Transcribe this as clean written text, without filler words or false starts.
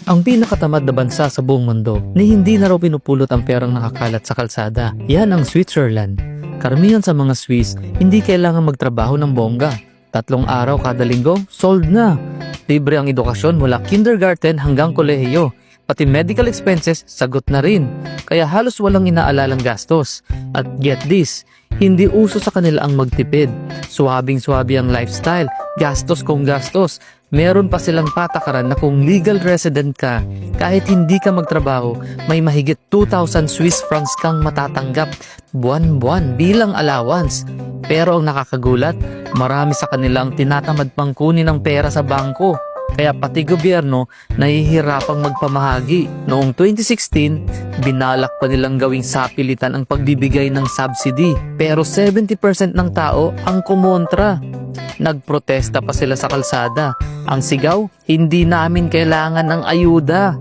Ang pinakatamad na bansa sa buong mundo ni hindi na raw pinupulot ang perang nakakalat sa kalsada. Yan ang Switzerland. Karamihan sa mga Swiss, hindi kailangan magtrabaho ng bongga. 3 araw kada linggo, sold na. Libre ang edukasyon mula kindergarten hanggang kolehiyo. Pati medical expenses, sagot na rin. Kaya halos walang inaalalang gastos. At get this, hindi uso sa kanila ang magtipid. Suwabing-suwabi ang lifestyle, gastos kung gastos. Meron pa silang patakaran na kung legal resident ka, kahit hindi ka magtrabaho, may mahigit 2,000 Swiss francs kang matatanggap buwan-buwan bilang allowance. Pero ang nakakagulat, marami sa kanilang tinatamad pang kunin ang pera sa bangko. Kaya pati gobyerno nahihirapang magpamahagi. Noong 2016, binalak pa nilang gawing sapilitan ang pagbibigay ng subsidy. Pero 70% ng tao ang kumontra. Nagprotesta pa sila sa kalsada. Ang sigaw, hindi namin kailangan ng ayuda.